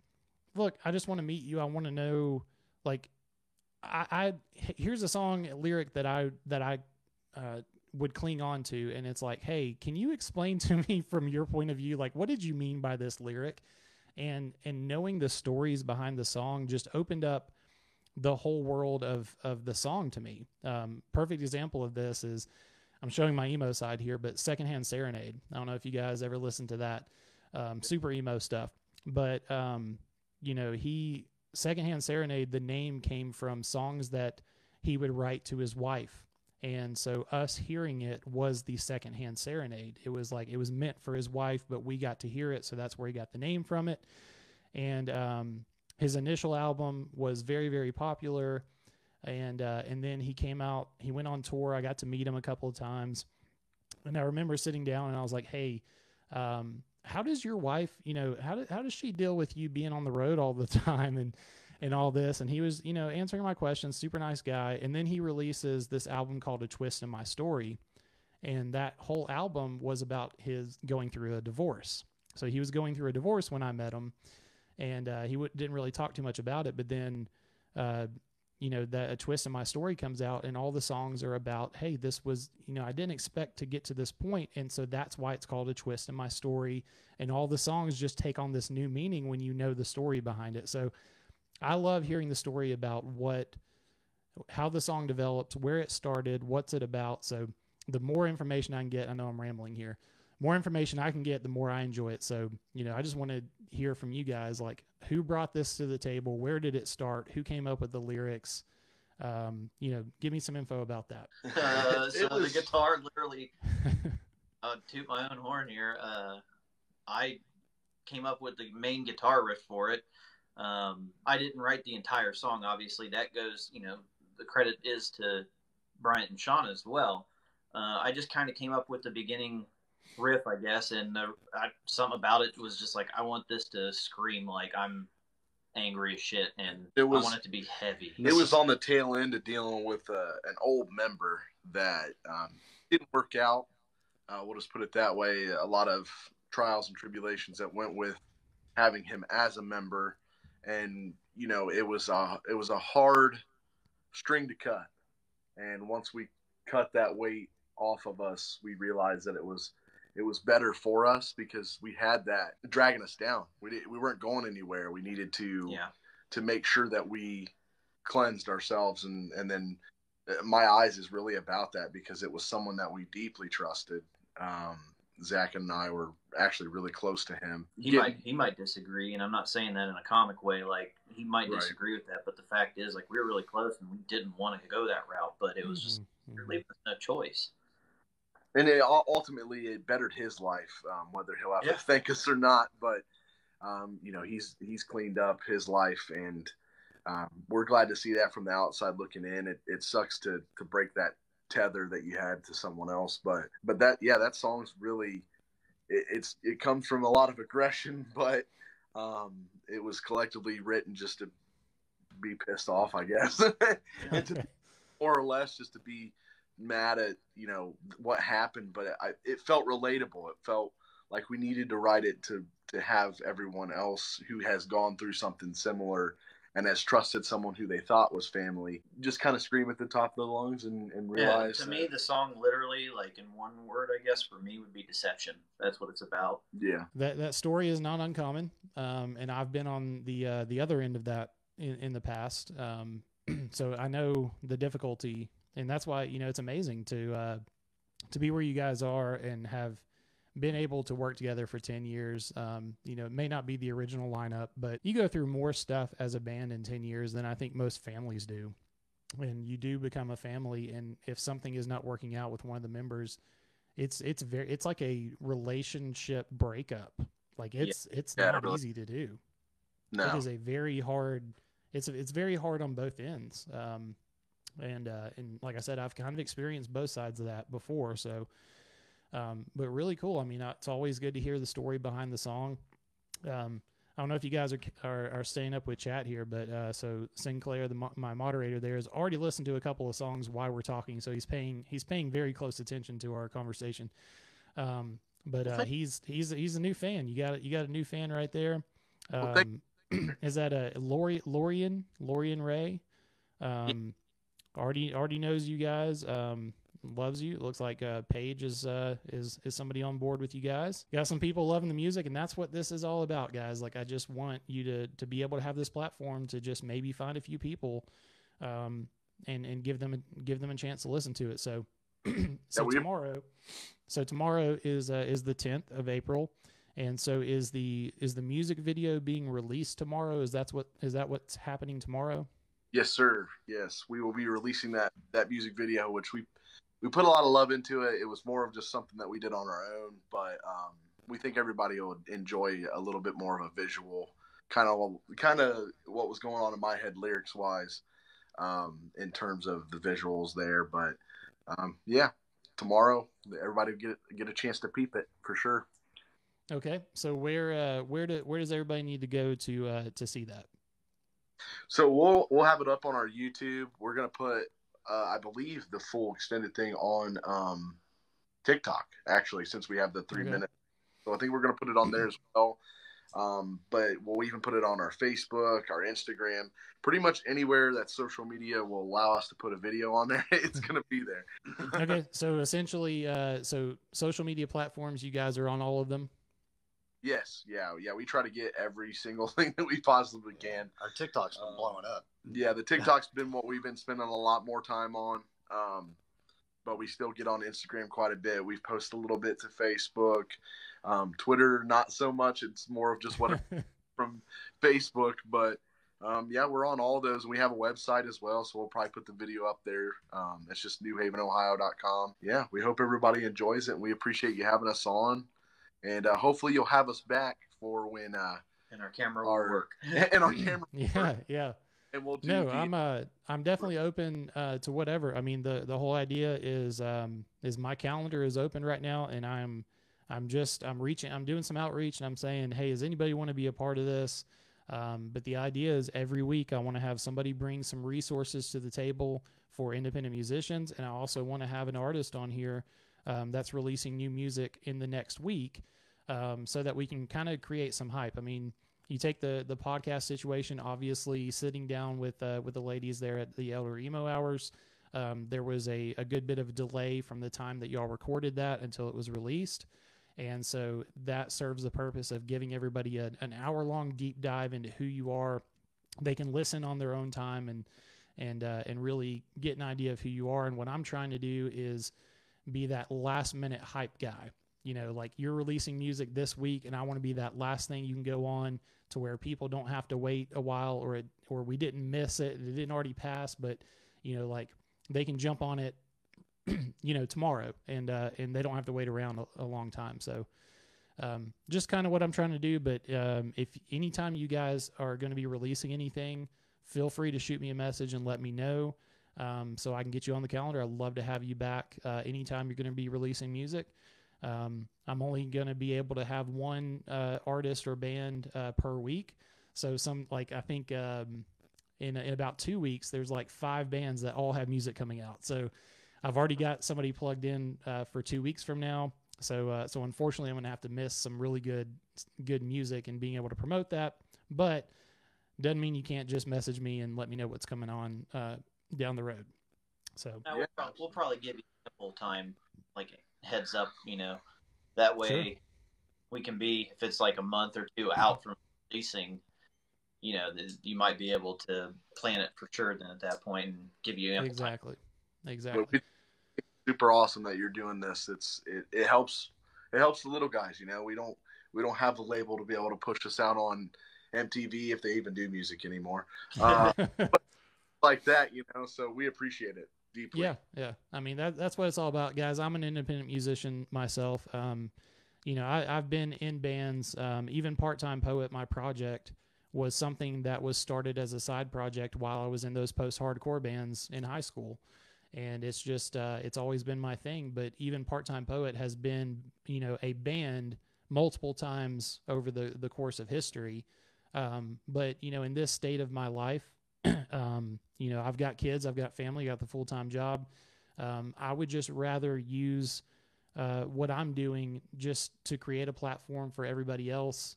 look, I just want to meet you. I want to know, like, here's a song lyric that I would cling on to, and it's like, hey, can you explain to me from your point of view, like, what did you mean by this lyric? And knowing the stories behind the song just opened up the whole world of the song to me. Perfect example of this is, I'm showing my emo side here, but Secondhand Serenade. I don't know if you guys ever listened to that, super emo stuff, but Secondhand Serenade, the name came from songs that he would write to his wife. And so us hearing it was the secondhand serenade. It was like, it was meant for his wife, but we got to hear it. So that's where he got the name from it. And his initial album was very, very popular. And then he came out, he went on tour. I got to meet him a couple of times. And I remember sitting down and I was like, hey, how does your wife, how does she deal with you being on the road all the time and all this? And he was, answering my questions, super nice guy. And then he releases this album called A Twist in My Story. And that whole album was about his going through a divorce. So he was going through a divorce when I met him, and he didn't really talk too much about it. But then, that A Twist in My Story comes out, and all the songs are about, hey, this was, I didn't expect to get to this point. And so that's why it's called A Twist in My Story. And all the songs just take on this new meaning when you know the story behind it. So I love hearing the story about how the song developed, where it started, what's it about. So the more information I can get, I know I'm rambling here, more information I can get, the more I enjoy it. So, I just want to hear from you guys, like, who brought this to the table? Where did it start? Who came up with the lyrics? Give me some info about that. The guitar, literally, toot my own horn here. I came up with the main guitar riff for it. I didn't write the entire song, obviously. That goes, the credit is to Bryant and Sean as well. I just kind of came up with the beginning riff, I guess, and something about it was just like, I want this to scream like I'm angry as shit, and I want it to be heavy. It was on the tail end of dealing with an old member that didn't work out. We'll just put it that way. A lot of trials and tribulations that went with having him as a member. And it was a hard string to cut, and once we cut that weight off of us, we realized that it was better for us, because we had that dragging us down. We weren't going anywhere. We needed to make sure that we cleansed ourselves, and then My Eyes is really about that, because it was someone that we deeply trusted. Zach and I were actually really close to him. He might disagree, and I'm not saying that in a comic way. Like, he might disagree with that, but the fact is, like, we were really close, and we didn't want to go that route, but it was just really no choice. And ultimately, it bettered his life, whether he'll have to thank us or not. But he's cleaned up his life, and we're glad to see that from the outside looking in. It sucks to break that tether that you had to someone else, but that song's really, it comes from a lot of aggression, but it was collectively written just to be pissed off, I guess. And to, more or less, just to be mad at what happened. But it felt relatable. It felt like we needed to write it to have everyone else who has gone through something similar and has trusted someone who they thought was family just kind of scream at the top of their lungs and realize. To me, the song literally, like, in one word, I guess, for me, would be deception. That's what it's about. Yeah. That story is not uncommon. And I've been on the other end of that in the past. So I know the difficulty, and that's why, it's amazing to be where you guys are and have been able to work together for 10 years. It may not be the original lineup, but you go through more stuff as a band in 10 years than I think most families do. And you do become a family. And if something is not working out with one of the members, it's like a relationship breakup. Like it's not really easy to do. No. It is a very hard, it's very hard on both ends. And like I said, I've kind of experienced both sides of that before. So, but really cool. I mean, it's always good to hear the story behind the song. I don't know if you guys are staying up with chat here, but so Sinclair, my moderator there, has already listened to a couple of songs while we're talking, so he's paying very close attention to our conversation. But he's a new fan. You got a new fan right there. Is that a Lorian Ray? Already knows you guys. Loves you. It looks like Paige is somebody on board with you guys. Got some people loving the music, and that's what this is all about, guys. Like, I just want you to be able to have this platform to just maybe find a few people, and give them a chance to listen to it. So, tomorrow is the 10th of April, and so is the music video being released tomorrow? Is that what's happening tomorrow? Yes, sir. Yes, we will be releasing that music video, which we put a lot of love into it. It was more of just something that we did on our own, but we think everybody will enjoy a little bit more of a visual kind of what was going on in my head lyrics wise, in terms of the visuals there. But yeah, tomorrow everybody get a chance to peep it for sure. Okay, so where does everybody need to go to see that? So we'll have it up on our YouTube. We're gonna put I believe the full extended thing on TikTok actually, since we have the 3 minutes. So I think we're gonna put it on there as well. But we'll even put it on our Facebook, our Instagram, pretty much anywhere that social media will allow us to put a video on there. It's gonna be there. Okay, so essentially, so social media platforms, you guys are on all of them. Yes, yeah. We try to get every single thing that we possibly can. Our TikTok's been blowing up. Yeah, the TikTok's been what we've been spending a lot more time on. But we still get on Instagram quite a bit. We've posted a little bit to Facebook, Twitter, not so much. It's more of just what from Facebook. But yeah, we're on all those. We have a website as well, so we'll probably put the video up there. It's just newhavenohio.com. Yeah, we hope everybody enjoys it, and we appreciate you having us on. And hopefully you'll have us back for when and our camera will work. And our camera will work. Yeah. And we'll do I'm definitely open to whatever. I mean, the whole idea is my calendar is open right now, and I'm doing some outreach, and I'm saying, hey, does anybody want to be a part of this? But the idea is every week I want to have somebody bring some resources to the table for independent musicians, and I also want to have an artist on here that's releasing new music in the next week, so that we can kind of create some hype. I mean, you take the podcast situation, obviously sitting down with the ladies there at the Elder Emo Hours, there was a good bit of a delay from the time that y'all recorded that until it was released. And so that serves the purpose of giving everybody an hour-long deep dive into who you are. They can listen on their own time and really get an idea of who you are. And what I'm trying to do is be that last-minute hype guy. You know, like you're releasing music this week, and I want to be that last thing you can go on to where people don't have to wait a while, or we didn't miss it, it didn't already pass, but you know, like they can jump on it, you know, tomorrow, and they don't have to wait around a long time. So just kind of what I'm trying to do. But if anytime you guys are going to be releasing anything, feel free to shoot me a message and let me know, so I can get you on the calendar. I'd love to have you back anytime you're going to be releasing music. I'm only going to be able to have one artist or band per week. So I think in about 2 weeks, there's like 5 bands that all have music coming out. So I've already got somebody plugged in for 2 weeks from now. So unfortunately, I'm going to have to miss some really good music and being able to promote that. But doesn't mean you can't just message me and let me know what's coming on down the road. So we'll probably give you a full time, like, heads up, you know, that way Sure. We can be, if it's like a month or two out from releasing, you know, you might be able to plan it for sure then at that point and give you ample time. Exactly. It's super awesome that you're doing this. It helps the little guys, you know. We don't have the label to be able to push us out on MTV if they even do music anymore. Like that, you know, so we appreciate it deeply. Yeah. I mean, that's what it's all about, guys. I'm an independent musician myself. You know, I've been in bands, even Part-Time Poet, my project, was something that was started as a side project while I was in those post-hardcore bands in high school. And it's just, it's always been my thing. But even Part-Time Poet has been, you know, a band multiple times over the course of history. But, you know, in this state of my life, you know, I've got kids, I've got family, got the full-time job. I would just rather use what I'm doing just to create a platform for everybody else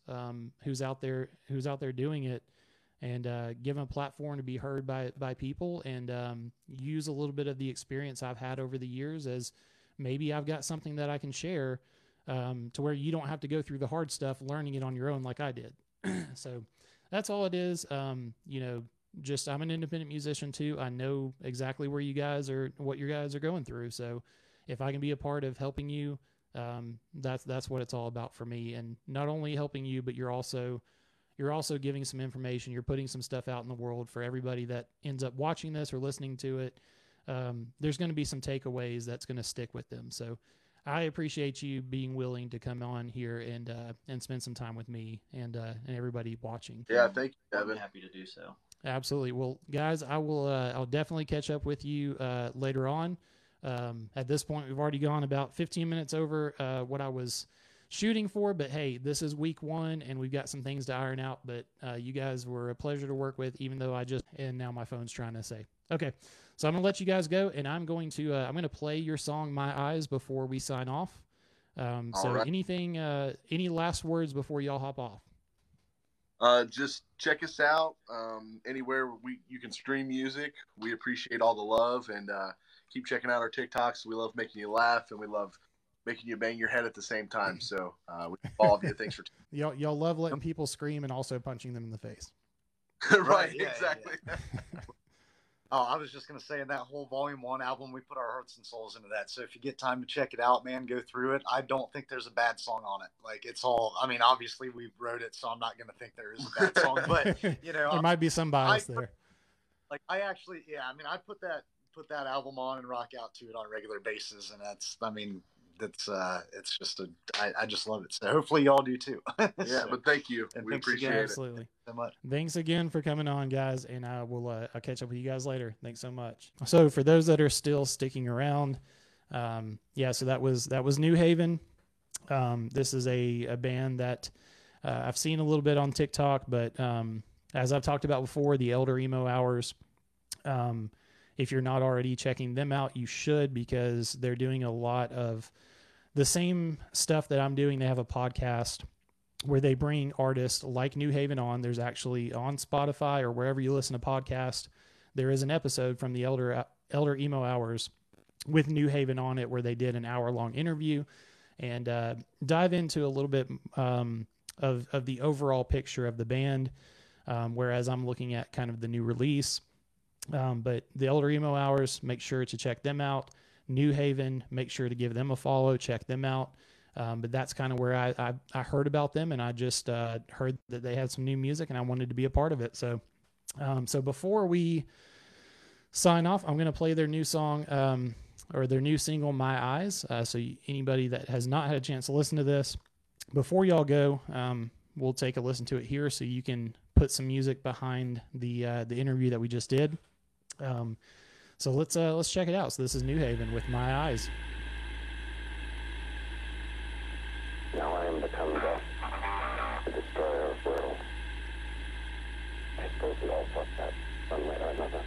who's out there doing it, and give them a platform to be heard by people, and use a little bit of the experience I've had over the years, as maybe I've got something that I can share to where you don't have to go through the hard stuff learning it on your own like I did. So that's all it is. You know, just I'm an independent musician too. I know exactly what you guys are going through. So if I can be a part of helping you, that's what it's all about for me. And not only helping you, but you're also giving some information. You're putting some stuff out in the world for everybody that ends up watching this or listening to it. there's going to be some takeaways that's going to stick with them. So I appreciate you being willing to come on here and spend some time with me and everybody watching. Yeah, thank you, I'm Devin. happy to do so. Absolutely. Well, guys, I'll definitely catch up with you later on. At this point, we've already gone about 15 minutes over what I was shooting for, but hey, this is week 1 and we've got some things to iron out, but you guys were a pleasure to work with, even though and now my phone's trying to say, okay, so I'm going to let you guys go, and I'm going to play your song, My Eyes, before we sign off. So right. Any last words before y'all hop off? Just check us out anywhere you can stream music. We appreciate all the love, and keep checking out our TikToks. We love making you laugh, and we love making you bang your head at the same time. So we all of you. Thanks for y'all love letting people scream and also punching them in the face. right, yeah, exactly. Yeah. Oh, I was just going to say, in that whole Volume 1 album, we put our hearts and souls into that. So if you get time to check it out, man, go through it. I don't think there's a bad song on it. Like, it's all, I mean, obviously we wrote it, so I'm not going to think there is a bad song, but you know, there might be some bias there. Like, I actually, yeah, I mean, I put that album on and rock out to it on a regular basis. And that's, I mean, it's just I just love it. So hopefully y'all do too. Yeah, so, but thank you. We appreciate it. Absolutely. So much. Thanks again for coming on, guys, and I'll catch up with you guys later. Thanks so much. So for those that are still sticking around, so that was New Haven. This is a band that I've seen a little bit on TikTok, but as I've talked about before, the Elder Emo Hours. If you're not already checking them out, you should, because they're doing a lot of the same stuff that I'm doing. They have a podcast where they bring artists like New Haven on. There's actually on Spotify or wherever you listen to podcasts, there is an episode from the Elder Emo Hours with New Haven on it, where they did an hour-long interview and dive into a little bit of the overall picture of the band, whereas I'm looking at kind of the new release. But the Elder Emo Hours, make sure to check them out. New Haven, make sure to give them a follow, check them out. But that's kind of where I heard about them, and I just heard that they had some new music, and I wanted to be a part of it. So before we sign off, I'm going to play their new song, or their new single, My Eyes. So anybody that has not had a chance to listen to this, before y'all go, we'll take a listen to it here so you can put some music behind the interview that we just did. So let's check it out. So this is New Haven with My Eyes. Now I am become death, the destroyer of worlds. I suppose we all thought that one way or another.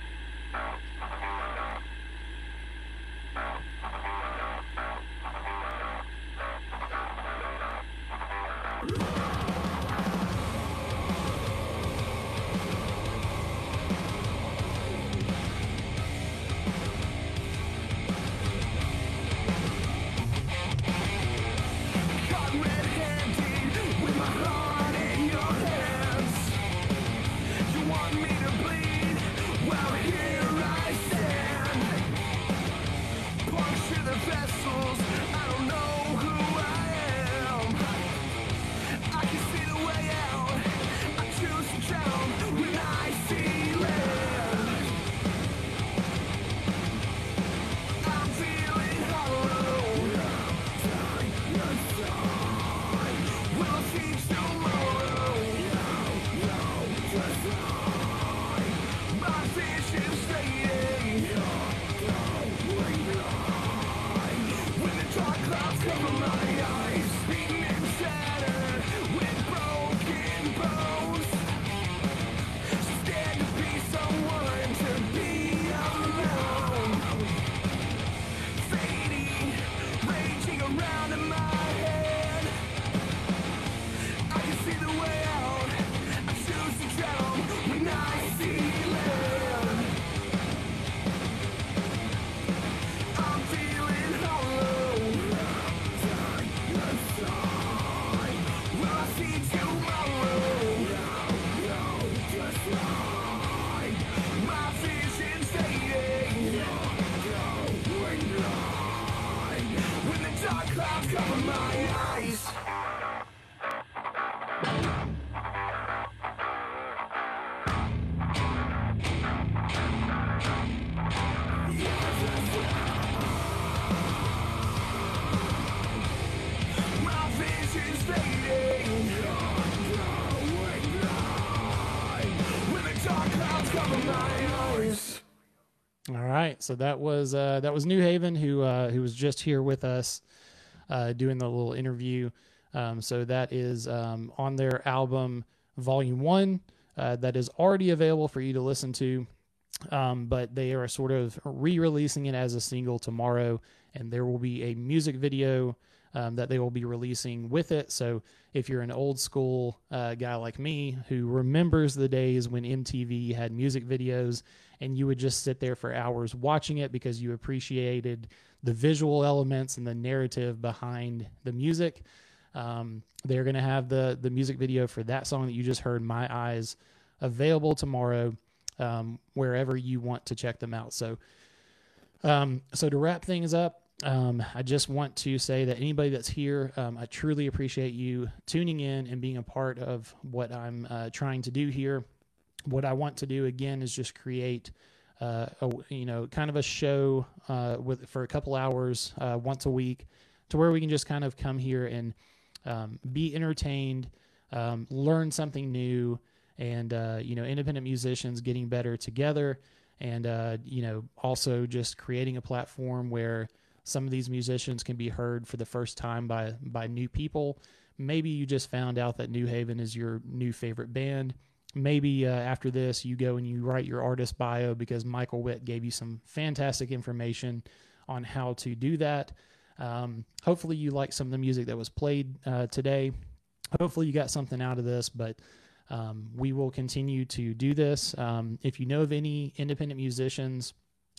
Yeah. right. So that was New Haven, who was just here with us doing the little interview. So that is on their album Volume 1 that is already available for you to listen to. But they are sort of re-releasing it as a single tomorrow, and there will be a music video that they will be releasing with it. So if you're an old school guy like me who remembers the days when MTV had music videos and you would just sit there for hours watching it because you appreciated the visual elements and the narrative behind the music, they're going to have the music video for that song that you just heard, My Eyes, available tomorrow wherever you want to check them out. So to wrap things up, I just want to say that anybody that's here, I truly appreciate you tuning in and being a part of what I'm trying to do here. What I want to do again is just create, kind of a show for a couple hours once a week, to where we can just kind of come here and be entertained, learn something new, and independent musicians getting better together, and also just creating a platform where some of these musicians can be heard for the first time by new people. Maybe you just found out that New Haven is your new favorite band. Maybe after this, you go and you write your artist bio because Michael Witt gave you some fantastic information on how to do that. Hopefully you like some of the music that was played today. Hopefully you got something out of this, but we will continue to do this. If you know of any independent musicians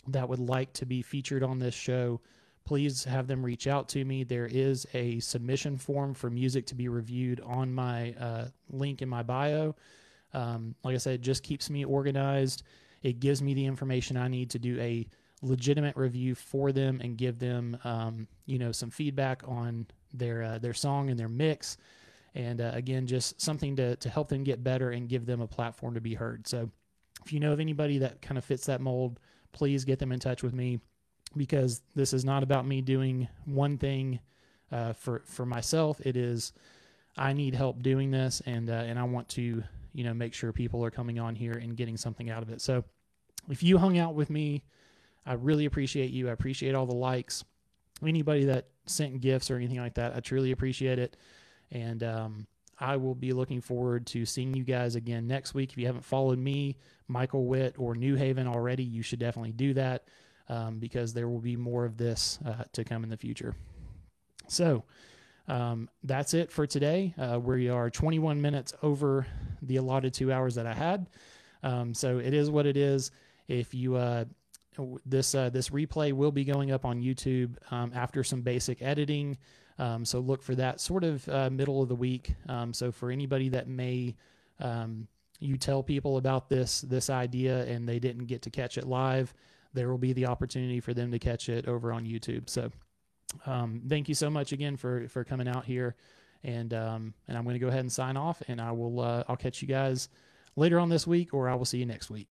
that would like to be featured on this show, please have them reach out to me. There is a submission form for music to be reviewed on my link in my bio. Like I said, it just keeps me organized. It gives me the information I need to do a legitimate review for them and give them, some feedback on their song and their mix. And again, just something to help them get better and give them a platform to be heard. So if you know of anybody that kind of fits that mold, please get them in touch with me, because this is not about me doing one thing for myself. It is, I need help doing this, and I want to make sure people are coming on here and getting something out of it. So if you hung out with me, I really appreciate you. I appreciate all the likes. Anybody that sent gifts or anything like that, I truly appreciate it. And I will be looking forward to seeing you guys again next week. If you haven't followed me, Michael Witt, or New Haven already, you should definitely do that, because there will be more of this to come in the future. So that's it for today. We are 21 minutes over the allotted 2 hours that I had. So it is what it is. If you this replay will be going up on YouTube after some basic editing. So look for that sort of middle of the week. So for anybody that may, you tell people about this idea and they didn't get to catch it live, there will be the opportunity for them to catch it over on YouTube. So thank you so much again for coming out here, and I'm going to go ahead and sign off, and I'll catch you guys later on this week, or I will see you next week.